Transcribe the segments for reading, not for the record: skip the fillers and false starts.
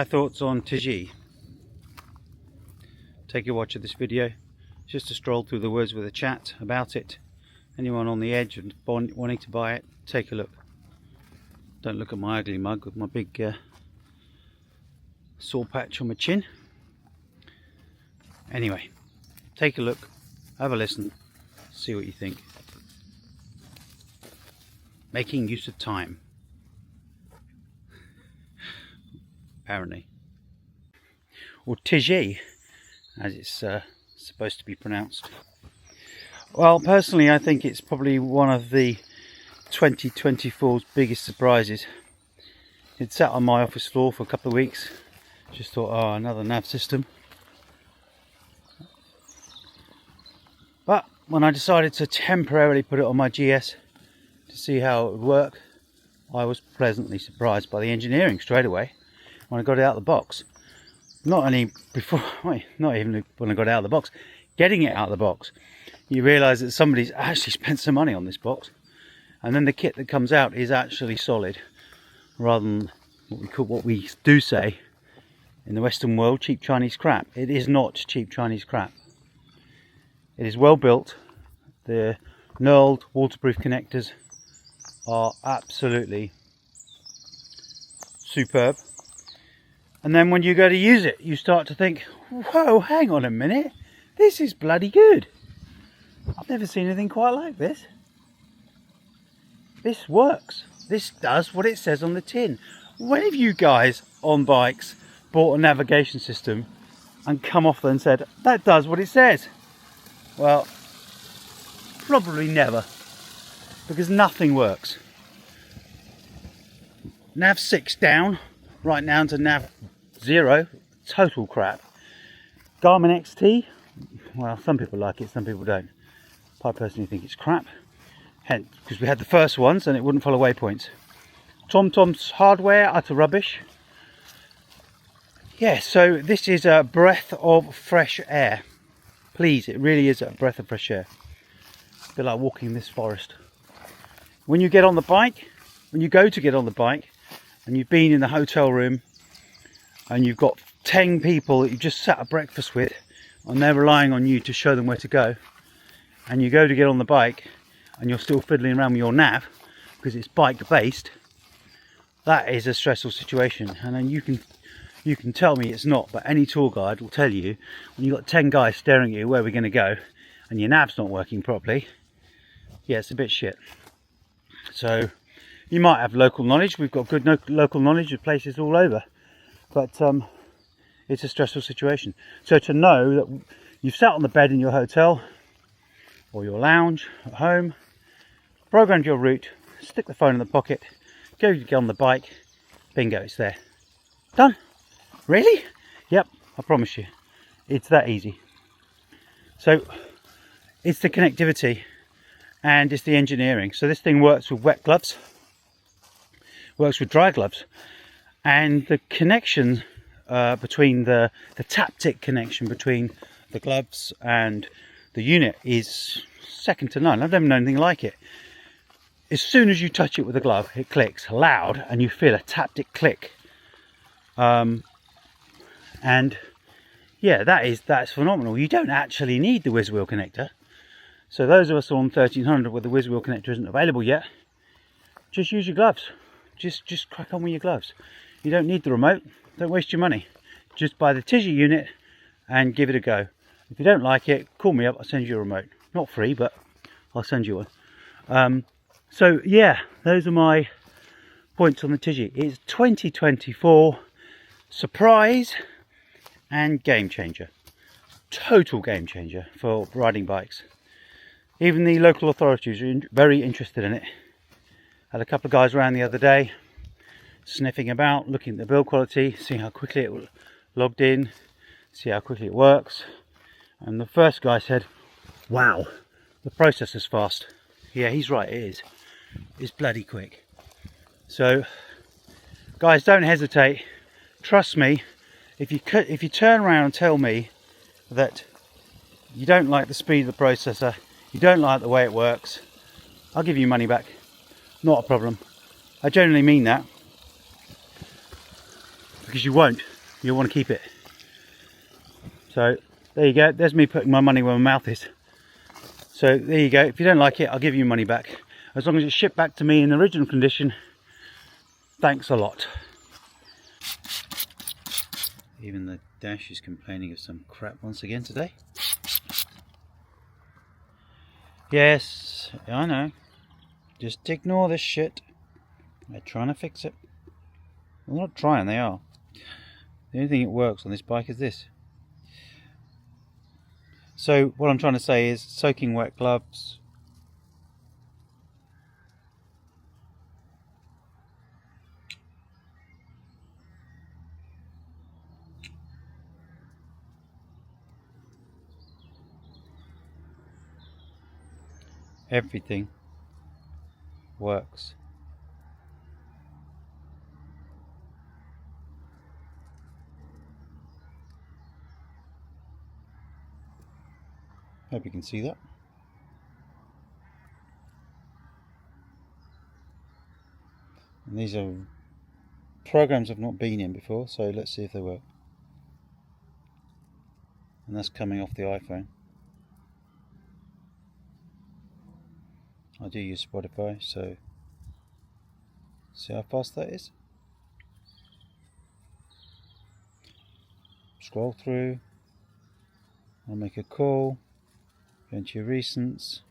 My thoughts on Chigee. Take a watch of this video. Just a stroll through the woods with a chat about it. Anyone on the edge and wanting to buy it, take a look. Don't look at my ugly mug with my big sore patch on my chin. Anyway, take a look, have a listen, see what you think. Making use of time. Apparently. Or Chigee, as it's supposed to be pronounced. Well, personally I think it's probably one of the 2024's biggest surprises. It sat on my office floor for a couple of weeks. Just thought, oh, another nav system. But when I decided to temporarily put it on my GS to see how it would work, I was pleasantly surprised by the engineering straight away when I got it out of the box. Not only before, not even when I got it out of the box, getting it out of the box, you realise that somebody's actually spent some money on this box, and then the kit that comes out is actually solid, rather than what we do say in the Western world, cheap Chinese crap. It is not cheap Chinese crap. It is well built. The knurled waterproof connectors are absolutely superb. And then when you go to use it, you start to think, whoa, hang on a minute, this is bloody good. I've never seen anything quite like this. This works. This does what it says on the tin. When have you guys on bikes bought a navigation system and come off there and said, that does what it says? Well, probably never, because nothing works. Nav 6 down, right now to Nav 0, total crap. Garmin XT, well, some people like it, some people don't. I personally think it's crap, hence because we had the first ones and it wouldn't follow waypoints. TomTom's hardware, utter rubbish. Yeah, so this is a breath of fresh air. Please, it really is a breath of fresh air. A bit like walking in this forest. When you get on the bike, when you go to get on the bike, and you've been in the hotel room, and you've got 10 people that you've just sat at breakfast with, and they're relying on you to show them where to go, and you go to get on the bike, and you're still fiddling around with your nav, because it's bike based, that is a stressful situation. And then you can tell me it's not, but any tour guide will tell you, when you've got 10 guys staring at you, where we're going to go, and your nav's not working properly, yeah, it's a bit shit. So you might have local knowledge. We've got good local knowledge of places all over, but it's a stressful situation. So to know that you've sat on the bed in your hotel or your lounge at home, programmed your route, stick the phone in the pocket, go to get on the bike, bingo, it's there. Done. Really? Yep, I promise you. It's that easy. So it's the connectivity and it's the engineering. So this thing works with wet gloves, works with dry gloves, and the connection between the taptic connection between the gloves and the unit is second to none. I've never known anything like it. As soon as you touch it with a glove, it clicks loud and you feel a taptic click. And yeah, that's phenomenal. You don't actually need the whiz wheel connector. So those of us on 1300 where the whiz wheel connector isn't available yet, just use your gloves. Just crack on with your gloves. You don't need the remote. Don't waste your money. Just buy the Tigi unit and give it a go. If you don't like it, call me up. I'll send you a remote. Not free, but I'll send you one. So yeah, those are my points on the Chigee. It's 2024 surprise and game changer. Total game changer for riding bikes. Even the local authorities are very interested in it. Had a couple of guys around the other day sniffing about, looking at the build quality, seeing how quickly it logged in, see how quickly it works. And the first guy said, wow, the processor's fast. Yeah, he's right, it is. It's bloody quick. So guys, don't hesitate. Trust me, if you turn around and tell me that you don't like the speed of the processor, you don't like the way it works, I'll give you money back. Not a problem. I genuinely mean that, because you won't. you'll want to keep it. So there you go, there's me putting my money where my mouth is. So there you go, if you don't like it, I'll give you money back. As long as it's shipped back to me in the original condition, thanks a lot. Even the dash is complaining of some crap once again today. Yes, I know. Just ignore this shit. They're trying to fix it. Well, they're not trying, they are. The only thing that works on this bike is this. So what I'm trying to say is soaking wet gloves, everything works. Hope you can see that. And these are programs I've not been in before, so let's see if they work. And that's coming off the iPhone. I do use Spotify, so see how fast that is. Scroll through. I'll make a call. Go into your recents.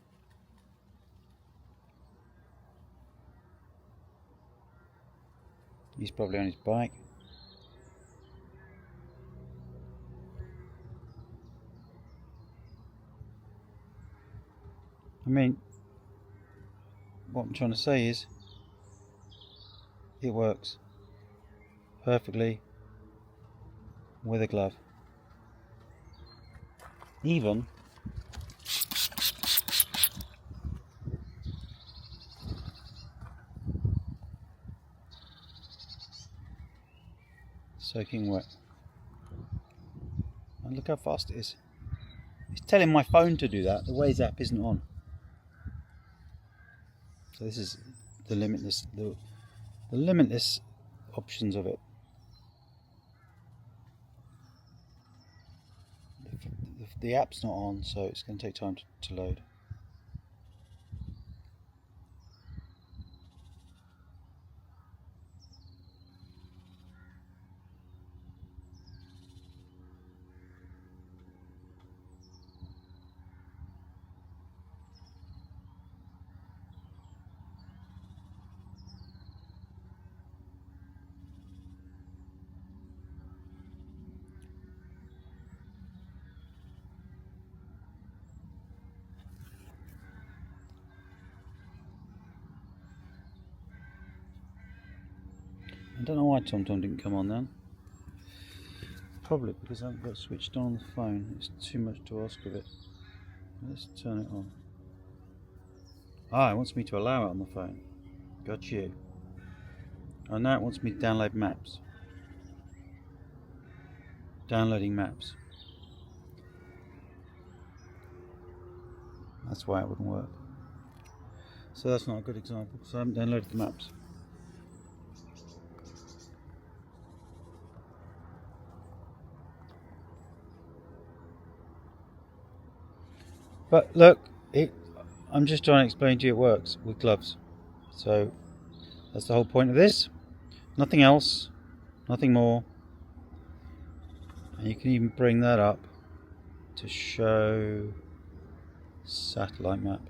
He's probably on his bike. I mean, what I'm trying to say is, it works perfectly with a glove. Even soaking wet. And look how fast it is. It's telling my phone to do that. The Waze app isn't on. So this is the limitless, the limitless options of it. The app's not on, so it's going to take time to load. I don't know why TomTom didn't come on then. Probably because I haven't got it switched on the phone. It's too much to ask of it. Let's turn it on. Ah, it wants me to allow it on the phone. Got you. Oh, now it wants me to download maps. Downloading maps. That's why it wouldn't work. So that's not a good example because I haven't downloaded the maps. But look, I'm just trying to explain to you it works with gloves. So that's the whole point of this. Nothing else, nothing more. And you can even bring that up to show satellite map.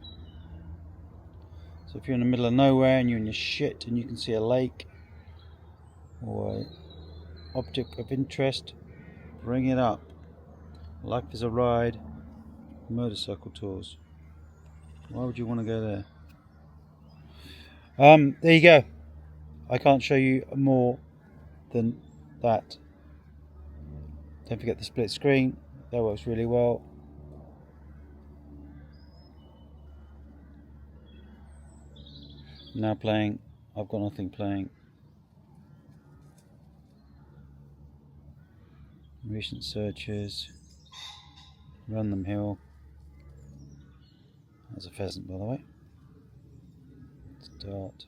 So if you're in the middle of nowhere and you're in your shit and you can see a lake or an object of interest, bring it up. Life is a ride. Motorcycle tours. Why would you want to go there? There you go. I can't show you more than that. Don't forget the split screen. That works really well. Now playing. I've got nothing playing. Recent searches. Random hill. There's a pheasant, by the way. Start.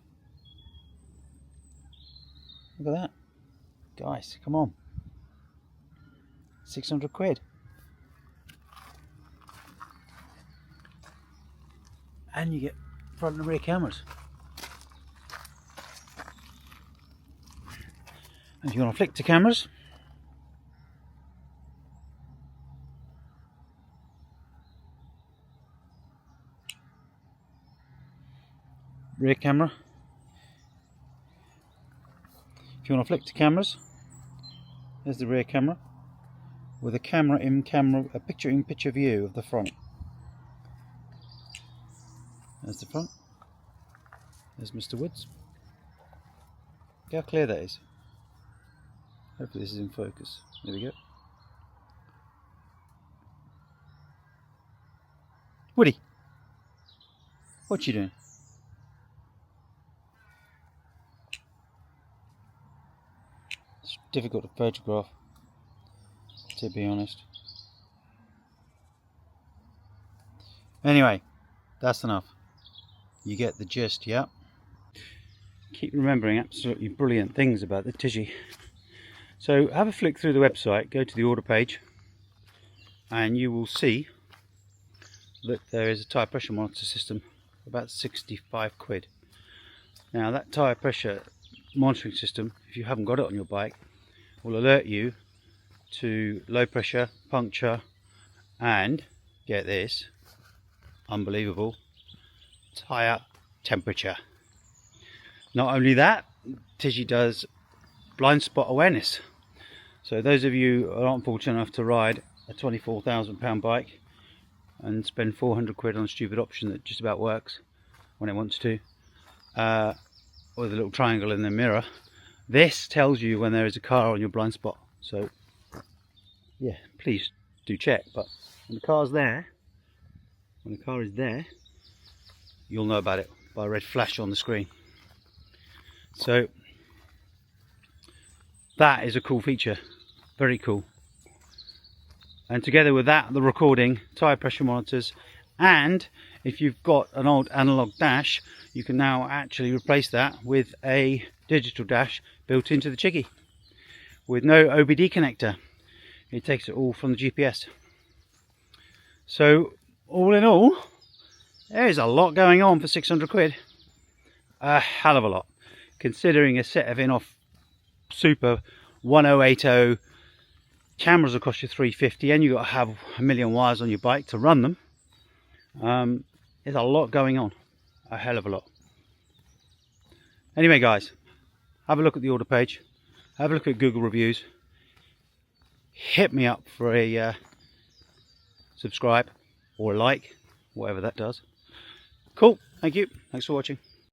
Look at that. Guys, come on. 600 quid. And you get front and rear cameras. And if you want to flick to cameras, rear camera. If you want to flick to cameras, there's the rear camera with a picture in picture view of the front. There's the front. There's Mr. Woods. Look how clear that is. Hopefully this is in focus. There we go. Woody, what you doing? It's difficult to photograph, to be honest. Anyway, that's enough. You get the gist, yeah? Keep remembering absolutely brilliant things about the Chigee. So have a flick through the website, go to the order page, and you will see that there is a tyre pressure monitor system, about 65 quid. Now that tyre pressure monitoring system, if you haven't got it on your bike, will alert you to low pressure, puncture, and, get this, unbelievable, tyre temperature. Not only that, Tigi does blind spot awareness. So those of you who aren't fortunate enough to ride a £24,000 bike and spend 400 quid on a stupid option that just about works when it wants to, with a little triangle in the mirror, this tells you when there is a car on your blind spot. So yeah, please do check. But when the car's there, when the car is there, you'll know about it by a red flash on the screen. So that is a cool feature, very cool. And together with that, the recording, tyre pressure monitors, and if you've got an old analog dash, you can now actually replace that with a digital dash built into the Chigee with no OBD connector. It takes it all from the GPS. So all in all, there is a lot going on for 600 quid. A hell of a lot, considering a set of in-off super 1080 cameras will cost you 350, and you've got to have a million wires on your bike to run them. There's a lot going on, a hell of a lot. Anyway guys, have a look at the order page, have a look at Google reviews, hit me up for a subscribe or a like, whatever that does. Cool, thank you, thanks for watching.